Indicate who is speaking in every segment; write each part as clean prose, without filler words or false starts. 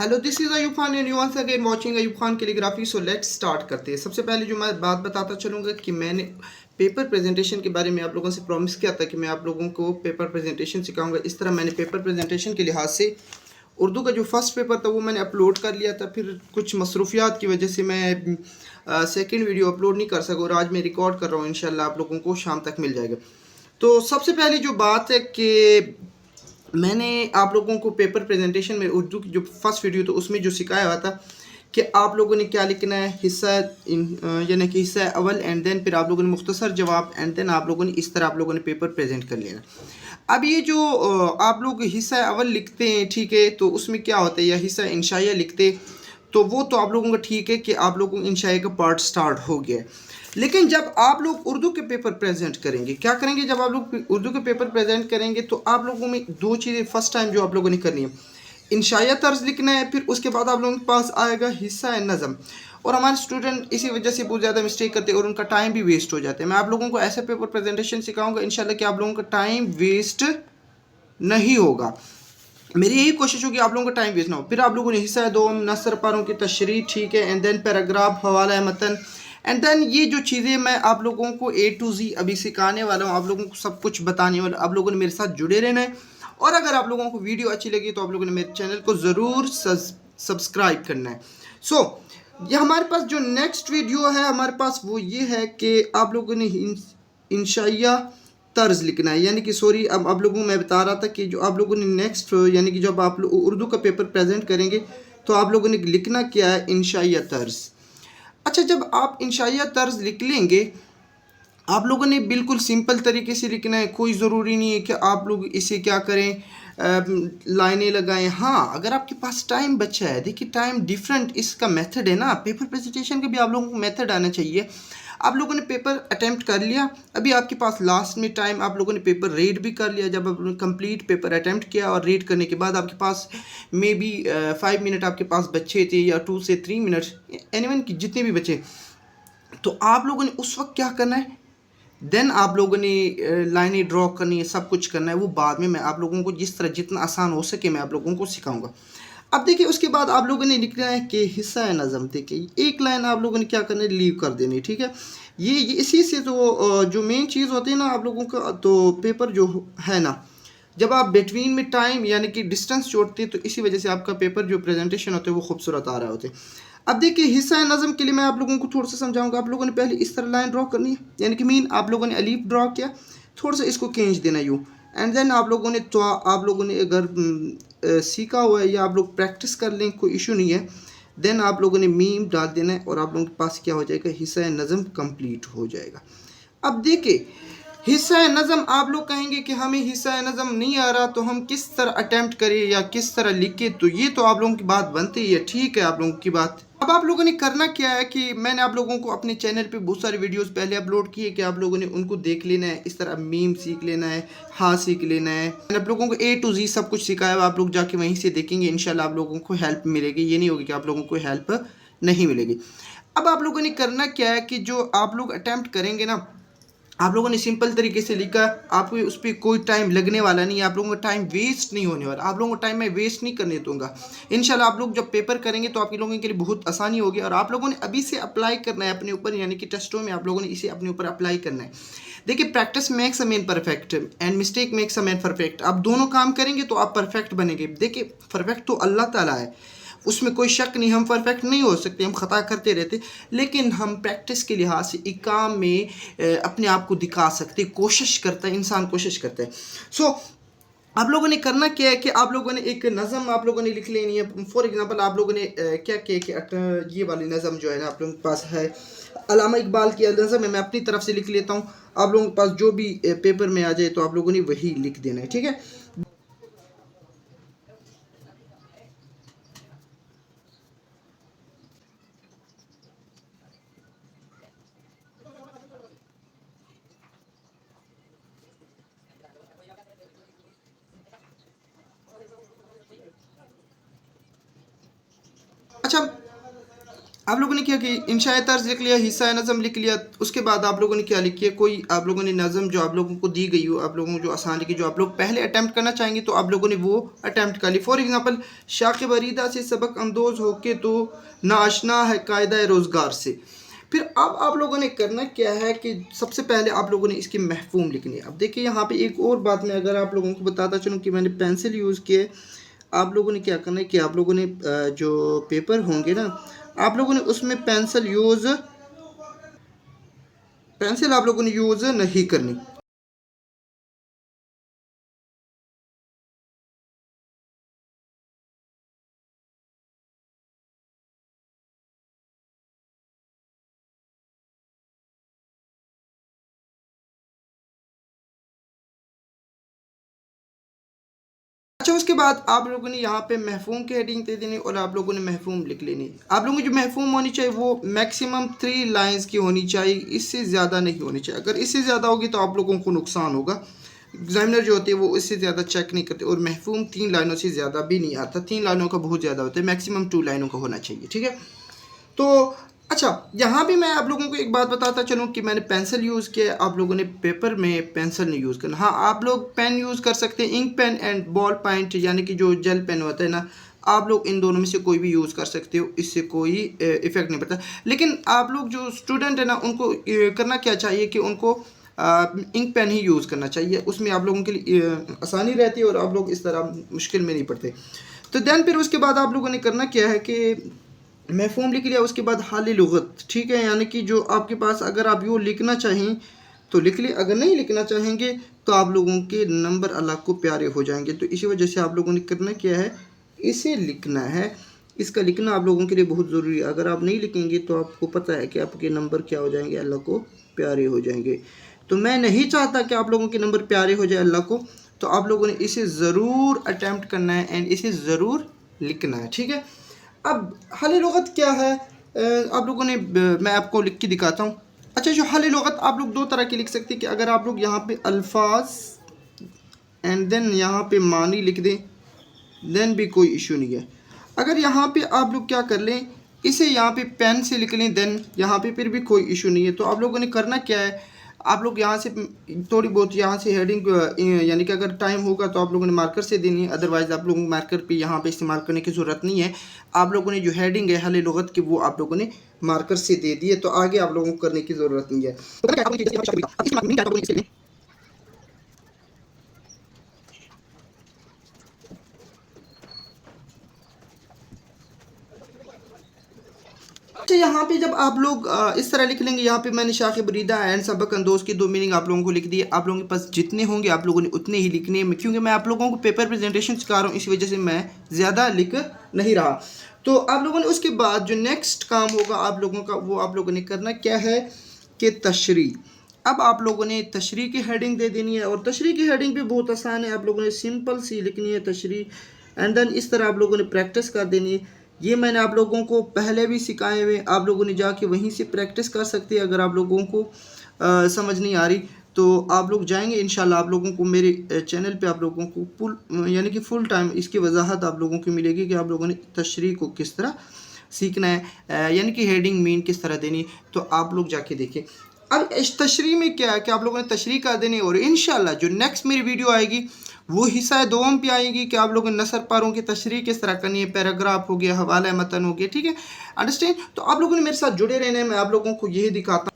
Speaker 1: Hello, this is Ayub Khan and you once again watching Ayub Khan calligraphy. So let's start करते हैं। सबसे पहले जो मैं बात बताता चलूँगा कि मैंने पेपर प्रेजेंटेशन के बारे में आप लोगों से प्रॉमिस किया था कि मैं आप लोगों को पेपर प्रेजेंटेशन सिखाऊंगा। इस तरह मैंने पेपर प्रेजेंटेशन के लिहाज से उर्दू का जो फर्स्ट पेपर था वो मैंने अपलोड कर लिया था। फिर कुछ मसरूफियात की वजह से मैं सेकेंड वीडियो अपलोड नहीं कर सका और आज मैं रिकॉर्ड कर रहा हूँ। इंशाल्लाह आप लोगों को शाम तक मिल जाएगा। तो सबसे पहले जो बात है कि मैंने आप लोगों को पेपर प्रेजेंटेशन में उर्दू की जो फर्स्ट वीडियो तो उसमें जो सिखाया हुआ था कि आप लोगों ने क्या लिखना है, हिस्सा यानी कि हिस्सा अव्वल एंड देन फिर आप लोगों ने मुख्तसर जवाब एंड देन आप लोगों ने इस तरह आप लोगों ने पेपर प्रेजेंट कर लेना। अब ये जो आप लोग हिस्सा अव्वल लिखते हैं, ठीक है, तो उसमें क्या होता है, या हिस्सा इंशाइया लिखते तो वो तो आप लोगों का ठीक है कि आप लोगों को इंशाइया का पार्ट स्टार्ट हो गया है। लेकिन जब आप लोग उर्दू के पेपर प्रेजेंट करेंगे, क्या करेंगे, जब आप लोग उर्दू के पेपर प्रेजेंट करेंगे तो आप लोगों में दो चीज़ें फर्स्ट टाइम जो आप लोगों ने करनी है, इंशाइया तर्ज लिखना है, फिर उसके बाद आप लोगों के पास आएगा हिस्सा नज़म। और हमारे स्टूडेंट इसी वजह से बहुत ज़्यादा मिस्टेक करते हैं और उनका टाइम भी वेस्ट हो जाता है। मैं आप लोगों को ऐसा पेपर प्रेजेंटेशन सिखाऊंगा इंशाल्लाह कि आप लोगों का टाइम वेस्ट नहीं होगा। मेरी यही कोशिश होगी आप लोगों का टाइम वेस्ट ना हो। फिर आप लोगों ने हिस्सा दो नसर पारों की तशरीह, ठीक है, एंड देन पैराग्राफ, हवाला मतन, एंड देन ये जो चीज़ें मैं आप लोगों को ए टू जी अभी सिखाने वाला हूँ, आप लोगों को सब कुछ बताने वाला। आप लोगों ने मेरे साथ जुड़े रहना है और अगर आप लोगों को वीडियो अच्छी लगी तो आप लोगों ने मेरे चैनल को ज़रूर सब्सक्राइब करना है। सो ये हमारे पास जो नेक्स्ट वीडियो है हमारे पास वो ये है कि आप लोगों ने इंशाइया तर्ज लिखना है, यानी कि सॉरी, अब आप लोगों को मैं बता रहा था कि जो आप लोगों ने नेक्स्ट यानी कि जब आप लोग उर्दू का पेपर प्रेजेंट करेंगे तो आप लोगों ने लिखना क्या है, इंशाइया तर्ज। अच्छा, जब आप इंशाइया तर्ज लिख लेंगे आप लोगों ने बिल्कुल सिंपल तरीके से लिखना है। कोई ज़रूरी नहीं है कि आप लोग इसे क्या करें, लाइनें लगाएं। हाँ, अगर आपके पास टाइम बचा है, देखिए टाइम डिफरेंट इसका मेथड है ना, पेपर प्रेजेंटेशन का भी आप लोगों को मेथड आना चाहिए। आप लोगों ने पेपर अटेम्प्ट कर लिया, अभी आपके पास लास्ट में टाइम, आप लोगों ने पेपर रीड भी कर लिया। जब आपने कंप्लीट पेपर अटेम्प्ट किया और रीड करने के बाद आपके पास मे बी 5 मिनट आपके पास बचे थे या 2 से 3 मिनट, एनीवन की जितने भी बचे, तो आप लोगों ने उस वक्त क्या करना है, देन आप लोगों ने लाइनें ड्रॉ करनी है, सब कुछ करना है। वो बाद में मैं आप लोगों को जिस तरह जितना आसान हो सके मैं आप लोगों को सिखाऊंगा। अब देखिए उसके बाद आप लोगों ने लिखना है कि हिस्सा है नज़म। देखिए एक लाइन आप लोगों ने क्या करना है, लीव कर देनी है, ठीक है। ये इसी से तो जो मेन चीज़ होती है ना आप लोगों का, तो पेपर जो है ना, जब आप बिटवीन में टाइम यानी कि डिस्टेंस छोड़ते हैं तो इसी वजह से आपका पेपर जो प्रेजेंटेशन होते हैं वो खूबसूरत आ रहा होते हैं। अब देखिए हिस्सा नज़म के लिए मैं आप लोगों को थोड़ा सा समझाऊंगा। आप लोगों ने पहले इस तरह लाइन ड्रॉ करनी है, यानी कि मीन आप लोगों ने अलीफ ड्रॉ किया, थोड़ा सा इसको खींच देना यूँ, एंड देन आप लोगों ने तो आप लोगों ने अगर सीखा हुआ है या आप लोग प्रैक्टिस कर लें, कोई इशू नहीं है। देन आप लोगों ने मीम डाल देना है और आप लोगों के पास क्या हो जाएगा, हिस्सा नज़म कंप्लीट हो जाएगा। अब देखिए हिस्सा नज़म आप लोग कहेंगे कि हमें हिस्सा नज़म नहीं आ रहा तो हम किस तरह अटेम्प्ट करें या किस तरह लिखें, तो ये तो आप लोगों की बात बनती है, ठीक है आप लोगों की बात। अब आप लोगों ने करना क्या है कि मैंने आप लोगों को अपने चैनल पे बहुत सारे वीडियोस पहले अपलोड किए कि आप लोगों ने उनको देख लेना है, इस तरह मीम सीख लेना है, हाँ सीख लेना है। मैंने आप लोगों को ए टू जी सब कुछ सिखाया हुआ, आप लोग जाके वहीं से देखेंगे, इंशाल्लाह आप लोगों को हेल्प मिलेगी। ये नहीं होगी कि आप लोगों को हेल्प नहीं मिलेगी। अब आप लोगों ने करना क्या है कि जो आप लोग अटैम्प्ट करेंगे ना, आप लोगों ने सिंपल तरीके से लिखा, आपको उस पर कोई टाइम लगने वाला नहीं है, आप लोगों का टाइम वेस्ट नहीं होने वाला, आप लोगों को टाइम मैं वेस्ट नहीं करने दूंगा। इंशाल्लाह आप लोग जब पेपर करेंगे तो आप लोगों के लिए बहुत आसानी होगी और आप लोगों ने अभी से अप्लाई करना है अपने ऊपर, यानी कि टेस्टों में आप लोगों ने इसे अपने ऊपर अप्लाई करना है। देखिए practice makes a man perfect and mistake makes a man perfect. आप दोनों काम करेंगे तो आप परफेक्ट बनेंगे। देखिए परफेक्ट तो अल्लाह ताला है, उसमें कोई शक नहीं, हम परफेक्ट नहीं हो सकते, हम ख़ता करते रहते, लेकिन हम प्रैक्टिस के लिहाज से एक काम में अपने आप को दिखा सकते, कोशिश करता है इंसान, कोशिश करता है। सो आप लोगों ने करना क्या है कि आप लोगों ने एक नज़म आप लोगों ने लिख लेनी है। फॉर एग्जांपल आप लोगों ने क्या किया कि ये वाली नज़म जो है ना आप लोगों के पास है, अल्लामा इकबाल की नज़म है, मैं अपनी तरफ से लिख लेता हूँ। आप लोगों के पास जो भी पेपर में आ जाए तो आप लोगों ने वही लिख देना है, ठीक है। अच्छा, आप लोगों ने क्या कि इंशाए तर्ज लिख लिया, हिस्सा नज़म लिख लिया, उसके बाद आप लोगों ने क्या लिखी है, कोई आप लोगों ने नज़म जो आप लोगों को दी गई हो, आप लोगों को जो आसान लिखी, जो आप लोग पहले अटैम्प्ट करना चाहेंगे तो आप लोगों ने वो अटैम्प्ट कर ली। फॉर एग्ज़ाम्पल, शाक़ बरीदा से सबक अंदोज़ होके तो नाशना है कायदा रोज़गार से। फिर अब आप लोगों ने करना क्या है कि सबसे पहले आप लोगों ने इसकी महफूम लिखनी है। अब देखिए यहाँ पे एक और बात मैं अगर आप लोगों को बताता चलूँ कि मैंने पेंसिल यूज़ किए, आप लोगों ने क्या करना है कि आप लोगों ने जो पेपर होंगे ना, आप लोगों ने उसमें पेंसिल आप लोगों ने यूज़ नहीं करनी। अच्छा, उसके बाद आप लोगों ने यहाँ पे महफूम की हेडिंग दे देनी और आप लोगों ने महफूम लिख लेनी। आप लोगों की जो महफूम होनी चाहिए वो मैक्सिमम 3 लाइंस की होनी चाहिए, इससे ज़्यादा नहीं होनी चाहिए। अगर इससे ज़्यादा होगी तो आप लोगों को नुकसान होगा। एग्जामिनर जो होते हैं वो इससे ज़्यादा चेक नहीं करते, और महफूम 3 लाइनों से ज़्यादा भी नहीं आता, 3 लाइनों का बहुत ज़्यादा होता है, मैक्सिमम 2 लाइनों का होना चाहिए, ठीक है। तो अच्छा, यहाँ भी मैं आप लोगों को एक बात बताता चलूँ कि मैंने पेंसिल यूज़ किया है, आप लोगों ने पेपर में पेंसिल नहीं यूज़ करना। हाँ, आप लोग पेन यूज़ कर सकते हैं, ink pen and ball point यानी कि जो जेल पेन होता है ना, आप लोग इन दोनों में से कोई भी यूज़ कर सकते हो, इससे कोई इफ़ेक्ट नहीं पड़ता। लेकिन आप लोग जो स्टूडेंट है ना, उनको करना क्या चाहिए कि उनको इंक पेन ही यूज़ करना चाहिए, उसमें आप लोगों के लिए आसानी रहती है और आप लोग इस तरह मुश्किल में नहीं पड़ते। तो देन फिर उसके बाद आप लोगों ने करना क्या है कि महफूम लिख लिया, उसके बाद हाल लुगत, ठीक है, यानी कि जो आपके पास अगर आप यो लिखना चाहें तो लिख लिए, अगर नहीं लिखना चाहेंगे तो आप लोगों के नंबर अल्लाह को प्यारे हो जाएंगे। तो इसी वजह से आप लोगों ने करना क्या है, इसे लिखना है। इसका लिखना आप लोगों के लिए बहुत ज़रूरी है। अगर आप नहीं लिखेंगे तो आपको पता है कि आपके नंबर क्या हो जाएंगे, अल्लाह को प्यारे हो जाएंगे। तो मैं नहीं चाहता कि आप लोगों के नंबर प्यारे हो जाए अल्लाह को, तो आप लोगों ने इसे ज़रूर अटैम्प्ट करना है एंड इसे ज़रूर लिखना है, ठीक है। अब हल लुगत क्या है, आप लोगों ने मैं आपको लिख के दिखाता हूँ। अच्छा, जो हल लुगत आप लोग दो तरह की लिख सकते हैं कि अगर आप लोग यहाँ पे अल्फाज एंड देन यहाँ पे मानी लिख दें, देन भी कोई इशू नहीं है। अगर यहाँ पे आप लोग क्या कर लें, इसे यहाँ पे पेन से लिख लें, देन यहाँ पे फिर भी कोई इशू नहीं है। तो आप लोगों ने करना क्या है, आप लोग यहाँ से थोड़ी बहुत यहाँ से हेडिंग यानी कि अगर टाइम होगा तो आप लोगों ने मार्कर से देनी है, अदरवाइज़ आप लोगों को मार्कर पे यहाँ पे इस्तेमाल करने की ज़रूरत नहीं है। आप लोगों ने जो हेडिंग है हल लुगत की वो आप लोगों ने मार्कर से दे दी है, तो आगे आप लोगों को करने की ज़रूरत नहीं है। अच्छा, यहाँ पे जब आप लोग इस तरह लिख लेंगे, यहाँ पे मैंने शाख बरीदा एंड सबक अंदोज की 2 मीनिंग आप लोगों को लिख दिए। आप लोगों के पास जितने होंगे आप लोगों ने उतने ही लिखने हैं, क्योंकि मैं आप लोगों को पेपर प्रेजेंटेशन सिखा रहा हूँ, इस वजह से मैं ज़्यादा लिख नहीं रहा। तो आप लोगों ने उसके बाद जो नेक्स्ट काम होगा आप लोगों का, वो आप लोगों ने करना क्या है कि तशरी। अब आप लोगों ने तशरी की हेडिंग दे देनी है, और तशरी की हेडिंग भी बहुत आसान है, आप लोगों ने सिंपल सी लिखनी है तशरी, एंड देन इस तरह आप लोगों ने प्रैक्टिस कर देनी है। ये मैंने आप लोगों को पहले भी सिखाए हुए, आप लोगों ने जाके वहीं से प्रैक्टिस कर सकते हैं। अगर आप लोगों को समझ नहीं आ रही तो आप लोग जाएंगे, इंशाल्लाह आप लोगों को मेरे चैनल पे आप लोगों को यानी कि फुल टाइम इसकी वजाहत आप लोगों को मिलेगी कि आप लोगों ने तशरीह को किस तरह सीखना है, यानी कि हेडिंग मीन किस तरह देनी, तो आप लोग जाके देखें। अब इस तशरीह में क्या है कि आप लोगों ने तशरीह कर देनी, और इंशाल्लाह जो नेक्स्ट मेरी वीडियो आएगी वो हिस्सा दोम पे आएगी कि आप लोगों ने नसर पारों की तशरीह किस तरह करनी है, पैराग्राफ हो गया, हवाला मतन हो गया, ठीक है, अंडरस्टैंड। तो आप लोगों ने मेरे साथ जुड़े रहना है, मैं आप लोगों को यही दिखाता हूँ।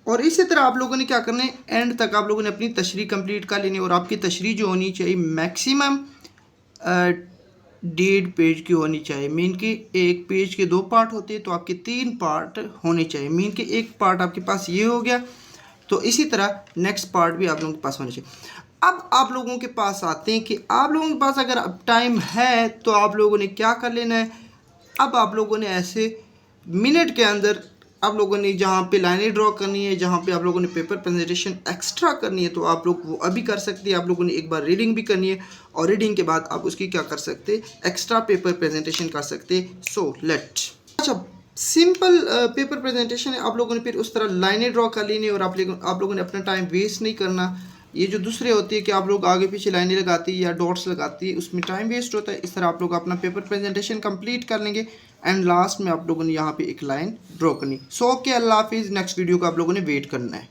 Speaker 1: और इसी तरह आप लोगों ने क्या करना है, एंड तक आप लोगों ने अपनी तशरीह कंप्लीट कर लेनी है, और आपकी तशरीह जो होनी चाहिए मैक्सिमम 1.5 पेज की होनी चाहिए। मीन के एक पेज के 2 पार्ट होते हैं, तो आपके 3 पार्ट होने चाहिए। मीन के एक पार्ट आपके पास ये हो गया, तो इसी तरह नेक्स्ट पार्ट भी आप लोगों के पास होना चाहिए। अब आप लोगों के पास आते हैं कि आप लोगों के पास अगर अब टाइम है तो आप लोगों ने क्या कर लेना है। अब आप लोगों ने ऐसे मिनट के अंदर आप लोगों ने जहाँ पे लाइनें ड्रॉ करनी है, जहाँ पे आप लोगों ने पेपर प्रेजेंटेशन एक्स्ट्रा करनी है, तो आप लोग वो अभी कर सकते हैं। आप लोगों ने एक बार रीडिंग भी करनी है और रीडिंग के बाद आप उसकी क्या कर सकते हैं, एक्स्ट्रा पेपर प्रेजेंटेशन कर सकते हैं। सो लेट, अच्छा सिंपल पेपर प्रेजेंटेशन है। आप लोगों ने फिर उस तरह लाइनें ड्रॉ कर लेनी है और आप लोगों ने अपना टाइम वेस्ट नहीं करना। ये जो दूसरे होती है कि आप लोग आगे पीछे लाइनें लगाती है या डॉट्स लगाती है, उसमें टाइम वेस्ट होता है। इस तरह आप लोग अपना पेपर प्रेजेंटेशन कंप्लीट कर लेंगे एंड लास्ट में आप लोगों ने यहाँ पे एक लाइन ड्रॉ करनी। सो ओके, अल्लाह हाफिज़। नेक्स्ट वीडियो को आप लोगों ने वेट करना है।